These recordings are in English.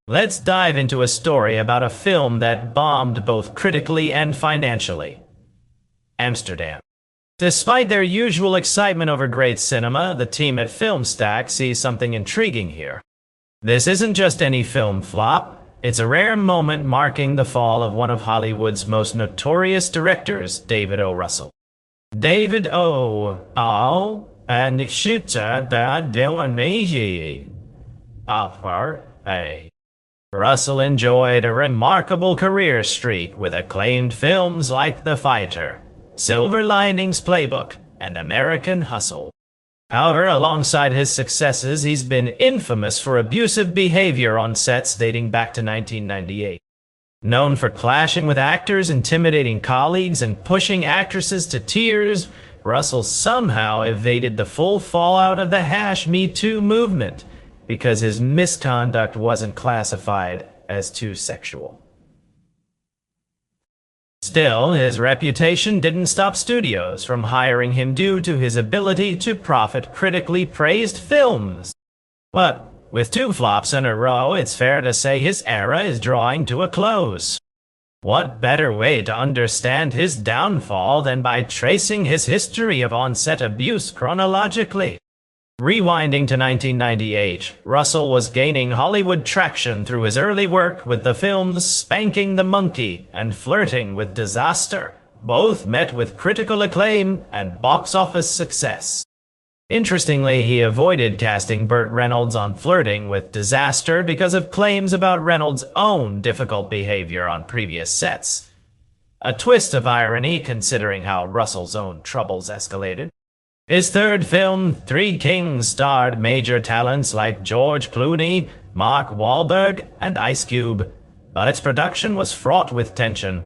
Let's dive into a story about a film that bombed both critically and financially. Amsterdam. Despite their usual excitement over great cinema, the team at Filmstack sees something intriguing here. This isn't just any film flop, it's a rare moment marking the fall of one of Hollywood's most notorious directors, David O. Russell. David O. And shooter that doing me. Russell enjoyed a remarkable career streak with acclaimed films like The Fighter, Silver Linings Playbook, and American Hustle. However, alongside his successes, he's been infamous for abusive behavior on sets dating back to 1998. Known for clashing with actors, intimidating colleagues, and pushing actresses to tears, Russell somehow evaded the full fallout of the #Me Too movement because his misconduct wasn't classified as too sexual. Still, his reputation didn't stop studios from hiring him due to his ability to profit critically praised films. But with two flops in a row, it's fair to say his era is drawing to a close. What better way to understand his downfall than by tracing his history of on-set abuse chronologically? Rewinding to 1998, Russell was gaining Hollywood traction through his early work with the films Spanking the Monkey and Flirting with Disaster. Both met with critical acclaim and box office success. Interestingly, he avoided casting Burt Reynolds on Flirting with Disaster because of claims about Reynolds' own difficult behavior on previous sets. A twist of irony considering how Russell's own troubles escalated. His third film, Three Kings, starred major talents like George Clooney, Mark Wahlberg, and Ice Cube, but its production was fraught with tension.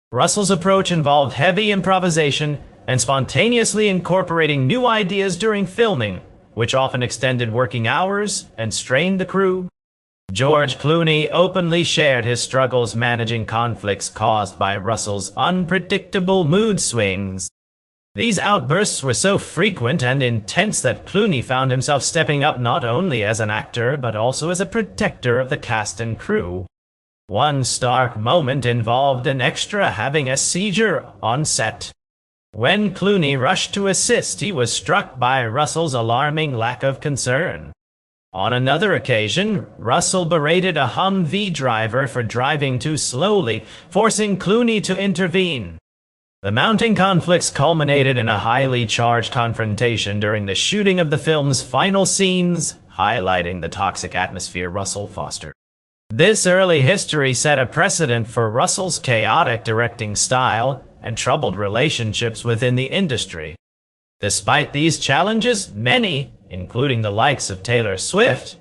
Russell's approach involved heavy improvisation and spontaneously incorporating new ideas during filming, which often extended working hours and strained the crew. George Clooney openly shared his struggles managing conflicts caused by Russell's unpredictable mood swings. These outbursts were so frequent and intense that Clooney found himself stepping up not only as an actor, but also as a protector of the cast and crew. One stark moment involved an extra having a seizure on set. When Clooney rushed to assist, he was struck by Russell's alarming lack of concern. On another occasion, Russell berated a Humvee driver for driving too slowly, forcing Clooney to intervene. The mounting conflicts culminated in a highly charged confrontation during the shooting of the film's final scenes, highlighting the toxic atmosphere Russell fostered. This early history set a precedent for Russell's chaotic directing style and troubled relationships within the industry. Despite these challenges, many, including the likes of Taylor Swift,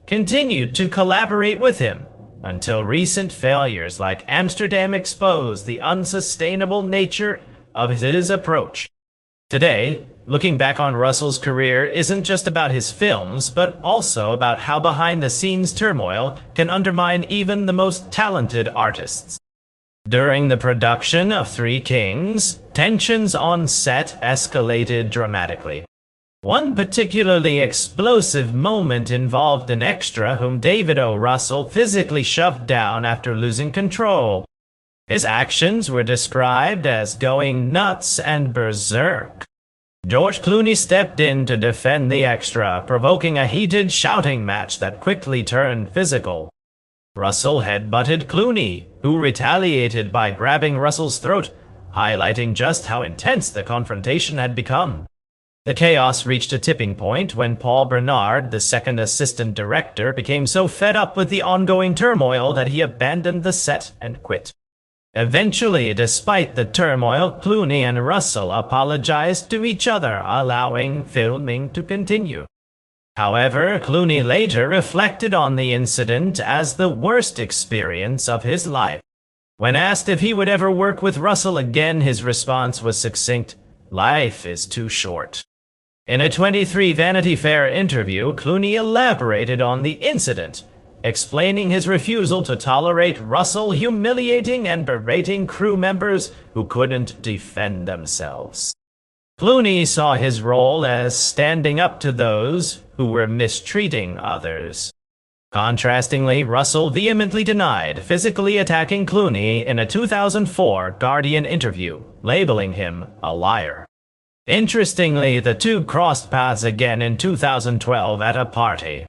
continued to collaborate with him, until recent failures like Amsterdam exposed the unsustainable nature of his approach. Today, looking back on Russell's career isn't just about his films, but also about how behind-the-scenes turmoil can undermine even the most talented artists. During the production of Three Kings, tensions on set escalated dramatically. One particularly explosive moment involved an extra whom David O. Russell physically shoved down after losing control. His actions were described as going nuts and berserk. George Clooney stepped in to defend the extra, provoking a heated shouting match that quickly turned physical. Russell headbutted Clooney, who retaliated by grabbing Russell's throat, highlighting just how intense the confrontation had become. The chaos reached a tipping point when Paul Bernard, the second assistant director, became so fed up with the ongoing turmoil that he abandoned the set and quit. Eventually, despite the turmoil, Clooney and Russell apologized to each other, allowing filming to continue. However, Clooney later reflected on the incident as the worst experience of his life. When asked if he would ever work with Russell again, his response was succinct: "Life is too short." In a 23 Vanity Fair interview, Clooney elaborated on the incident, explaining his refusal to tolerate Russell humiliating and berating crew members who couldn't defend themselves. Clooney saw his role as standing up to those who were mistreating others. Contrastingly, Russell vehemently denied physically attacking Clooney in a 2004 Guardian interview, labeling him a liar. Interestingly, the two crossed paths again in 2012 at a party.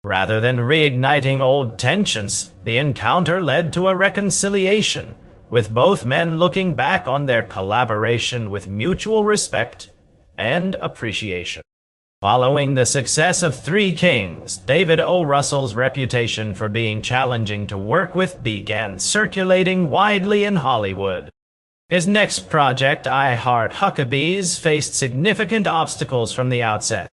Rather than reigniting old tensions, the encounter led to a reconciliation, with both men looking back on their collaboration with mutual respect and appreciation. Following the success of Three Kings, David O. Russell's reputation for being challenging to work with began circulating widely in Hollywood. His next project, I Heart Huckabees, faced significant obstacles from the outset.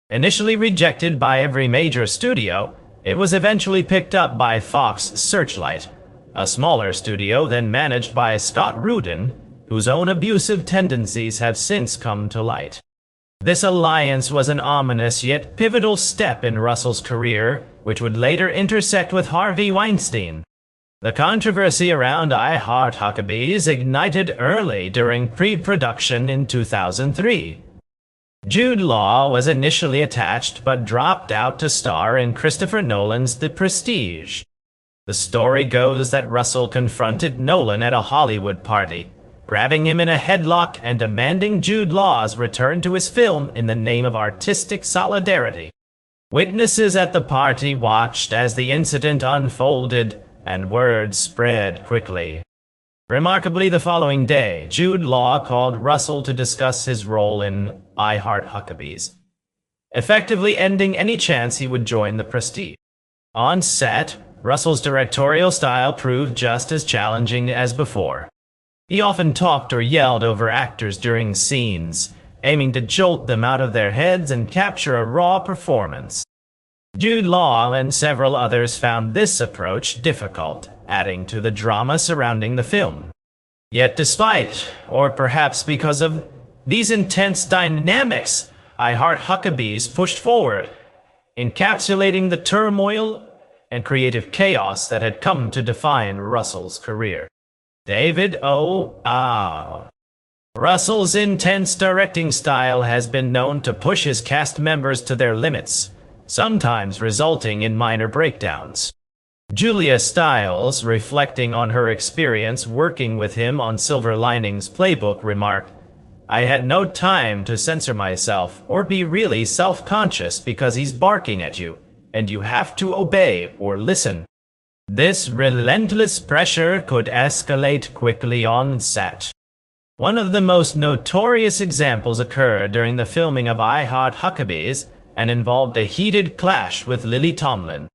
Initially rejected by every major studio, it was eventually picked up by Fox Searchlight, a smaller studio then managed by Scott Rudin, whose own abusive tendencies have since come to light. This alliance was an ominous yet pivotal step in Russell's career, which would later intersect with Harvey Weinstein. The controversy around I Heart Huckabees ignited early during pre-production in 2003. Jude Law was initially attached but dropped out to star in Christopher Nolan's The Prestige. The story goes that Russell confronted Nolan at a Hollywood party, grabbing him in a headlock and demanding Jude Law's return to his film in the name of artistic solidarity. Witnesses at the party watched as the incident unfolded, and word spread quickly. Remarkably, the following day, Jude Law called Russell to discuss his role in I Heart Huckabees, effectively ending any chance he would join The Prestige. On set, Russell's directorial style proved just as challenging as before. He often talked or yelled over actors during scenes, aiming to jolt them out of their heads and capture a raw performance. Jude Law and several others found this approach difficult, adding to the drama surrounding the film. Yet despite, or perhaps because of, these intense dynamics, I Heart Huckabees pushed forward, encapsulating the turmoil and creative chaos that had come to define Russell's career. David O. Russell's intense directing style has been known to push his cast members to their limits, sometimes resulting in minor breakdowns. Julia Stiles, reflecting on her experience working with him on Silver Linings Playbook, remarked, "I had no time to censor myself or be really self-conscious because he's barking at you, and you have to obey or listen. This relentless pressure could escalate quickly on set." One of the most notorious examples occurred during the filming of I Heart Huckabees and involved a heated clash with Lily Tomlin.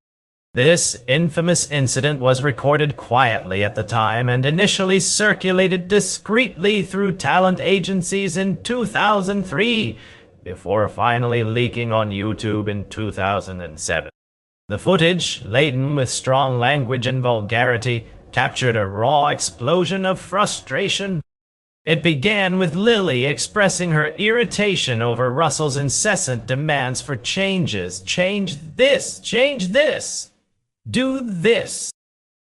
This infamous incident was recorded quietly at the time and initially circulated discreetly through talent agencies in 2003, before finally leaking on YouTube in 2007. The footage, laden with strong language and vulgarity, captured a raw explosion of frustration. It began with Lily expressing her irritation over Russell's incessant demands for changes. Change this, do this.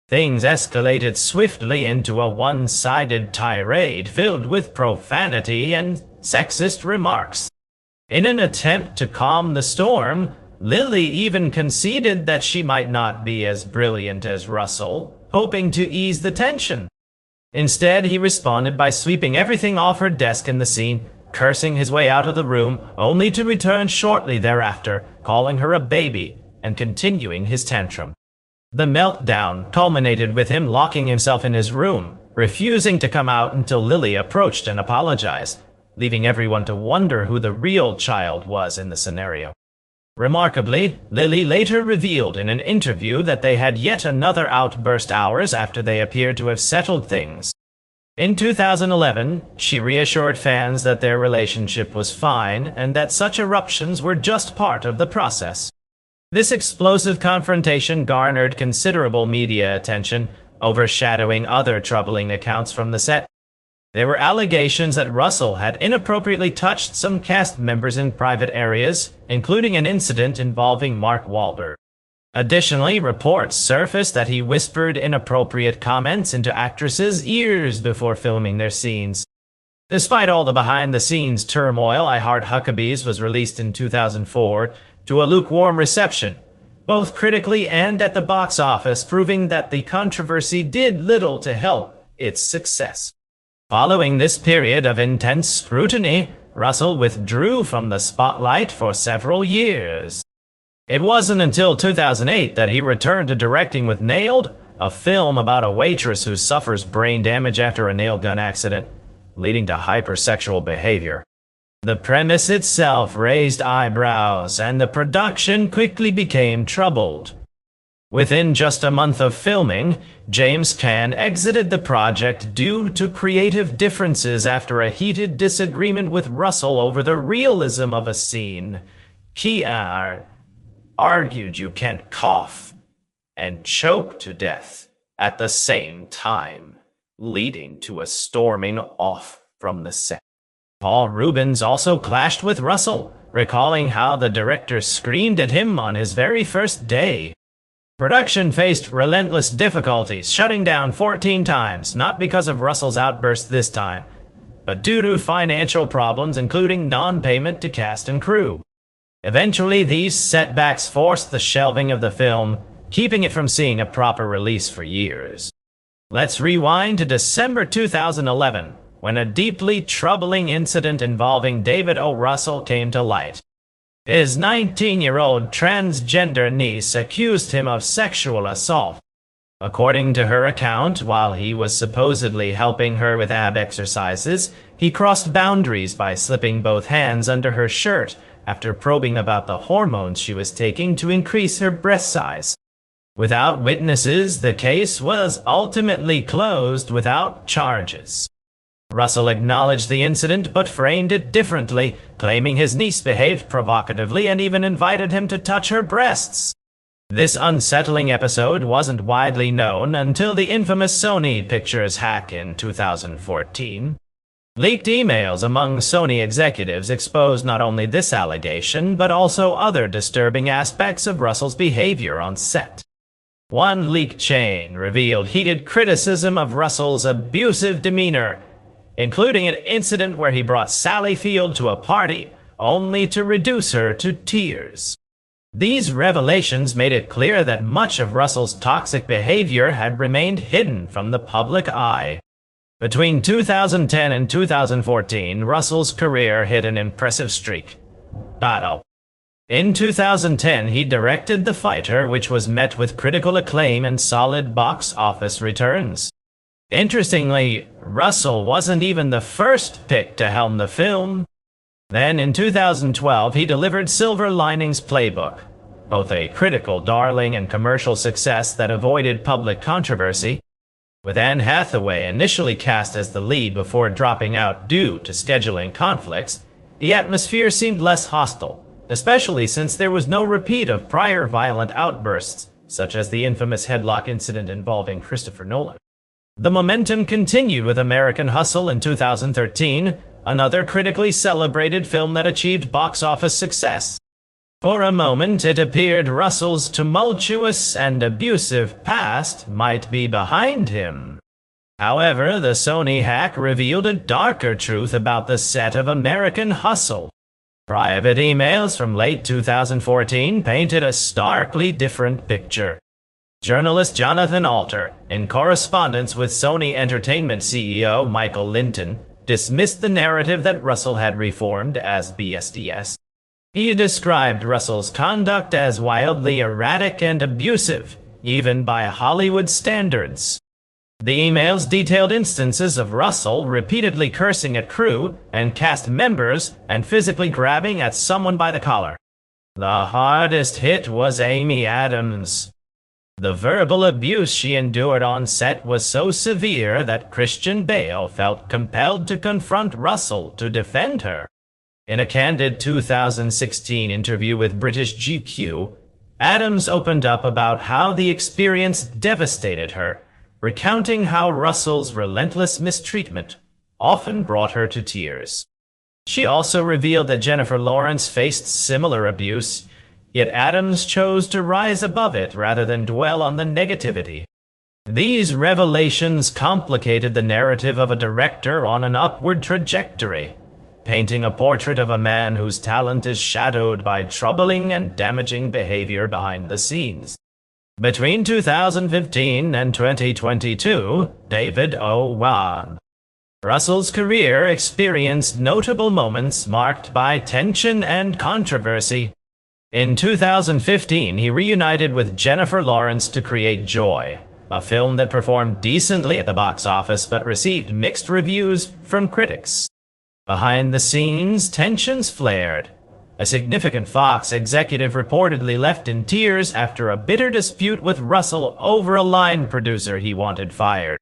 Things escalated swiftly into a one-sided tirade filled with profanity and sexist remarks. In an attempt to calm the storm, Lily even conceded that she might not be as brilliant as Russell, hoping to ease the tension. Instead, he responded by sweeping everything off her desk in the scene, cursing his way out of the room, only to return shortly thereafter, calling her a baby, and continuing his tantrum. The meltdown culminated with him locking himself in his room, refusing to come out until Lily approached and apologized, leaving everyone to wonder who the real child was in the scenario. Remarkably, Lily later revealed in an interview that they had yet another outburst hours after they appeared to have settled things. In 2011, she reassured fans that their relationship was fine and that such eruptions were just part of the process. This explosive confrontation garnered considerable media attention, overshadowing other troubling accounts from the set. There were allegations that Russell had inappropriately touched some cast members in private areas, including an incident involving Mark Wahlberg. Additionally, reports surfaced that he whispered inappropriate comments into actresses' ears before filming their scenes. Despite all the behind-the-scenes turmoil, I Heart Huckabees was released in 2004 to a lukewarm reception, both critically and at the box office, proving that the controversy did little to help its success. Following this period of intense scrutiny, Russell withdrew from the spotlight for several years. It wasn't until 2008 that he returned to directing with Nailed, a film about a waitress who suffers brain damage after a nail gun accident, leading to hypersexual behavior. The premise itself raised eyebrows, and the production quickly became troubled. Within just a month of filming, James Caan exited the project due to creative differences after a heated disagreement with Russell over the realism of a scene. Caan argued you can't cough and choke to death at the same time, leading to a storming off from the set. Paul Reubens also clashed with Russell, recalling how the director screamed at him on his very first day. Production faced relentless difficulties, shutting down 14 times, not because of Russell's outburst this time, but due to financial problems, including non-payment to cast and crew. Eventually, these setbacks forced the shelving of the film, keeping it from seeing a proper release for years. Let's rewind to December 2011, when a deeply troubling incident involving David O. Russell came to light. His 19-year-old transgender niece accused him of sexual assault. According to her account, while he was supposedly helping her with ab exercises, he crossed boundaries by slipping both hands under her shirt after probing about the hormones she was taking to increase her breast size. Without witnesses, the case was ultimately closed without charges. Russell acknowledged the incident but framed it differently, claiming his niece behaved provocatively and even invited him to touch her breasts. This unsettling episode wasn't widely known until the infamous Sony Pictures hack in 2014. Leaked emails among Sony executives exposed not only this allegation, but also other disturbing aspects of Russell's behavior on set. One leak chain revealed heated criticism of Russell's abusive demeanor, including an incident where he brought Sally Field to a party, only to reduce her to tears. These revelations made it clear that much of Russell's toxic behavior had remained hidden from the public eye. Between 2010 and 2014, Russell's career hit an impressive streak. In 2010, he directed The Fighter, which was met with critical acclaim and solid box office returns. Interestingly, Russell wasn't even the first pick to helm the film. Then, in 2012, he delivered Silver Linings Playbook, both a critical darling and commercial success that avoided public controversy. With Anne Hathaway initially cast as the lead before dropping out due to scheduling conflicts, the atmosphere seemed less hostile, especially since there was no repeat of prior violent outbursts, such as the infamous headlock incident involving Christopher Nolan. The momentum continued with American Hustle in 2013, another critically celebrated film that achieved box office success. For a moment, it appeared Russell's tumultuous and abusive past might be behind him. However, the Sony hack revealed a darker truth about the set of American Hustle. Private emails from late 2014 painted a starkly different picture. Journalist Jonathan Alter, in correspondence with Sony Entertainment CEO Michael Linton, dismissed the narrative that Russell had reformed as BSDS. He described Russell's conduct as wildly erratic and abusive, even by Hollywood standards. The emails detailed instances of Russell repeatedly cursing at crew and cast members and physically grabbing at someone by the collar. The hardest hit was Amy Adams. The verbal abuse she endured on set was so severe that Christian Bale felt compelled to confront Russell to defend her. In a candid 2016 interview with British GQ, Adams opened up about how the experience devastated her, recounting how Russell's relentless mistreatment often brought her to tears. She also revealed that Jennifer Lawrence faced similar abuse, yet Adams chose to rise above it rather than dwell on the negativity. These revelations complicated the narrative of a director on an upward trajectory. painting a portrait of a man whose talent is shadowed by troubling and damaging behavior behind the scenes. Between 2015 and 2022, David O. Russell's career experienced notable moments marked by tension and controversy. In 2015, he reunited with Jennifer Lawrence to create Joy, a film that performed decently at the box office but received mixed reviews from critics. Behind the scenes, tensions flared. A significant Fox executive reportedly left in tears after a bitter dispute with Russell over a line producer he wanted fired.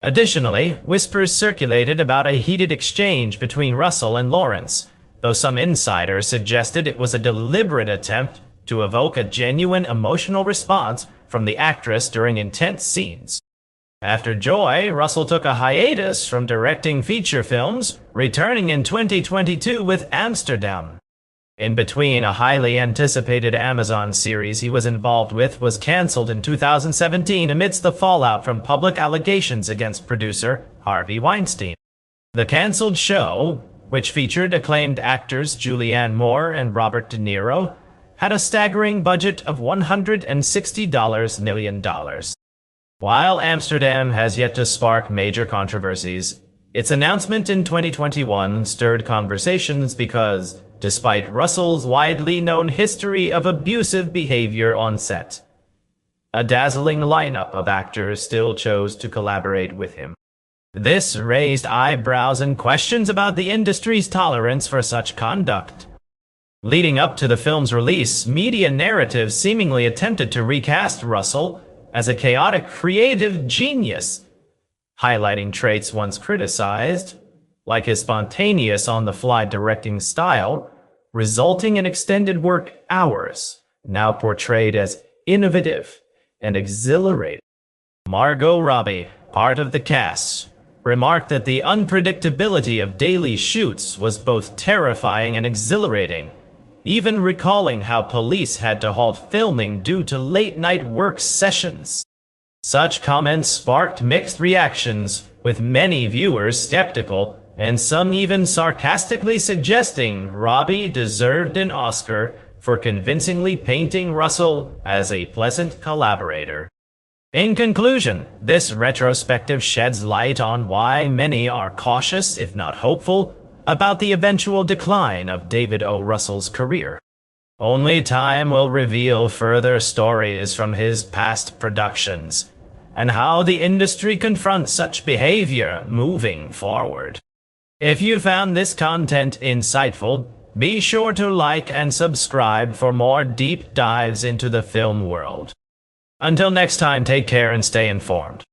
Additionally, whispers circulated about a heated exchange between Russell and Lawrence, though some insiders suggested it was a deliberate attempt to evoke a genuine emotional response from the actress during intense scenes. After Joy, Russell took a hiatus from directing feature films, returning in 2022 with Amsterdam. In between, a highly anticipated Amazon series he was involved with was canceled in 2017 amidst the fallout from public allegations against producer Harvey Weinstein. The canceled show, which featured acclaimed actors Julianne Moore and Robert De Niro, had a staggering budget of $160 million. While Amsterdam has yet to spark major controversies, its announcement in 2021 stirred conversations because, despite Russell's widely known history of abusive behavior on set, a dazzling lineup of actors still chose to collaborate with him. This raised eyebrows and questions about the industry's tolerance for such conduct. Leading up to the film's release, media narratives seemingly attempted to recast Russell as a chaotic creative genius, highlighting traits once criticized, like his spontaneous on-the-fly directing style, resulting in extended work hours, now portrayed as innovative and exhilarating. Margot Robbie, part of the cast, remarked that the unpredictability of daily shoots was both terrifying and exhilarating, even recalling how police had to halt filming due to late-night work sessions. Such comments sparked mixed reactions, with many viewers skeptical and some even sarcastically suggesting Robbie deserved an Oscar for convincingly painting Russell as a pleasant collaborator. In conclusion, this retrospective sheds light on why many are cautious, if not hopeful, about the eventual decline of David O. Russell's career. Only time will reveal further stories from his past productions, and how the industry confronts such behavior moving forward. If you found this content insightful, be sure to like and subscribe for more deep dives into the film world. Until next time, take care and stay informed.